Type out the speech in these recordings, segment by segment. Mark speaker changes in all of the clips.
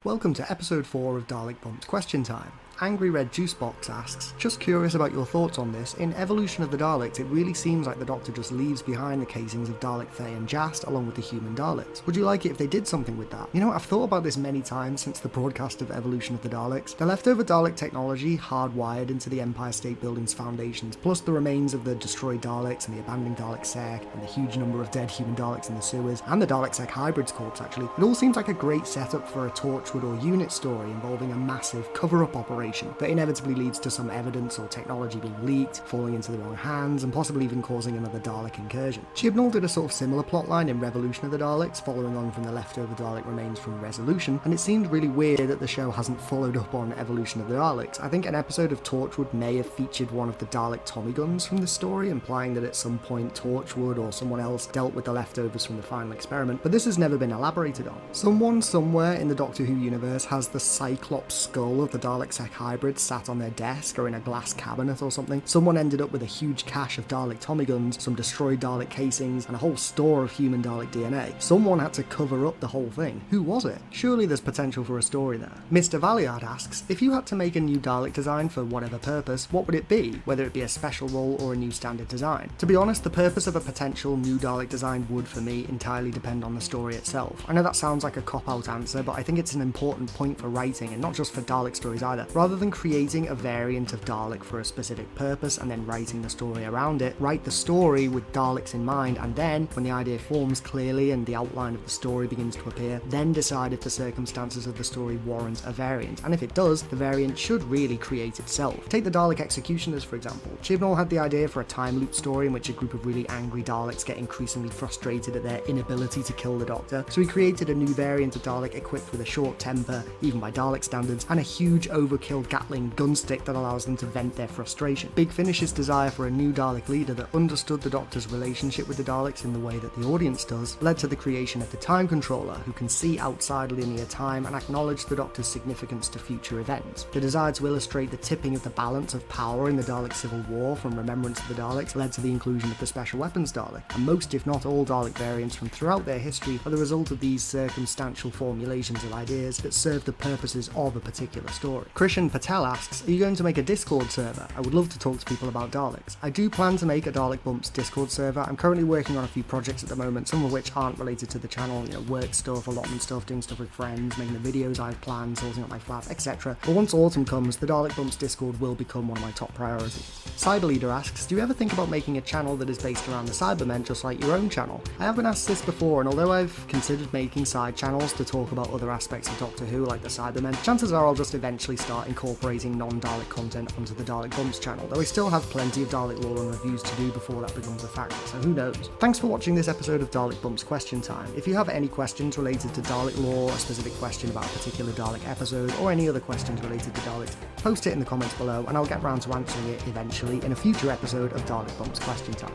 Speaker 1: Welcome to episode 4 of Dalek Bump's Question Time. Angry Red Juicebox asks, just curious about your thoughts on this. In Evolution of the Daleks, it really seems like the Doctor just leaves behind the casings of Dalek, Thay and Jast along with the human Daleks. Would you like it if they did something with that? You know, I've thought about this many times since the broadcast of Evolution of the Daleks. The leftover Dalek technology hardwired into the Empire State Building's foundations, plus the remains of the destroyed Daleks and the abandoned Dalek Sec, and the huge number of dead human Daleks in the sewers, and the Dalek Sec Hybrids corpse actually, it all seems like a great setup for a Torchwood or Unit story involving a massive cover-up operation that inevitably leads to some evidence or technology being leaked, falling into the wrong hands, and possibly even causing another Dalek incursion. Chibnall did a sort of similar plotline in Revolution of the Daleks, following on from the leftover Dalek remains from Resolution, and it seemed really weird that the show hasn't followed up on Evolution of the Daleks. I think an episode of Torchwood may have featured one of the Dalek Tommy guns from the story, implying that at some point Torchwood or someone else dealt with the leftovers from the final experiment, but this has never been elaborated on. Someone somewhere in the Doctor Who universe has the Cyclops skull of the Dalek Sec Hybrid sat on their desk or in a glass cabinet or something. Someone ended up with a huge cache of Dalek Tommy guns, some destroyed Dalek casings, and a whole store of human Dalek DNA. Someone had to cover up the whole thing. Who was it? Surely there's potential for a story there. Mr. Valiard asks, if you had to make a new Dalek design for whatever purpose, what would it be? Whether it be a special role or a new standard design? To be honest, the purpose of a potential new Dalek design would, for me, entirely depend on the story itself. I know that sounds like a cop-out answer, but I think it's an important point for writing, and not just for Dalek stories either. Rather than creating a variant of Dalek for a specific purpose and then writing the story around it, write the story with Daleks in mind, and then, when the idea forms clearly and the outline of the story begins to appear, then decide if the circumstances of the story warrant a variant, and if it does, the variant should really create itself. Take the Dalek Executioners, for example. Chibnall had the idea for a time loop story in which a group of really angry Daleks get increasingly frustrated at their inability to kill the Doctor, so he created a new variant of Dalek equipped with a short temper, even by Dalek standards, and a huge overkill Gatling gunstick that allows them to vent their frustration. Big Finish's desire for a new Dalek leader that understood the Doctor's relationship with the Daleks in the way that the audience does led to the creation of the Time Controller, who can see outside linear time and acknowledge the Doctor's significance to future events. The desire to illustrate the tipping of the balance of power in the Dalek Civil War from Remembrance of the Daleks led to the inclusion of the Special Weapons Dalek, and most if not all Dalek variants from throughout their history are the result of these circumstantial formulations of ideas that serve the purposes of a particular story. Krishan Patel asks, are you going to make a Discord server? I would love to talk to people about Daleks. I do plan to make a Dalek Bumps Discord server. I'm currently working on a few projects at the moment, some of which aren't related to the channel, you know, work stuff, allotment stuff, doing stuff with friends, making the videos I've planned, sorting out my flat, etc. But once autumn comes, the Dalek Bumps Discord will become one of my top priorities. Cyberleader asks, do you ever think about making a channel that is based around the Cybermen just like your own channel? I have been asked this before, and although I've considered making side channels to talk about other aspects of Doctor Who like the Cybermen, chances are I'll just eventually start incorporating non-Dalek content onto the Dalek Bumps channel, though I still have plenty of Dalek lore and reviews to do before that becomes a factor, so who knows. Thanks for watching this episode of Dalek Bumps Question Time. If you have any questions related to Dalek lore, a specific question about a particular Dalek episode, or any other questions related to Daleks, post it in the comments below and I'll get round to answering it eventually in a future episode of Dalek Bumps Question Time.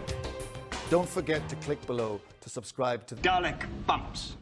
Speaker 2: Don't forget to click below to subscribe to
Speaker 3: Dalek Bumps.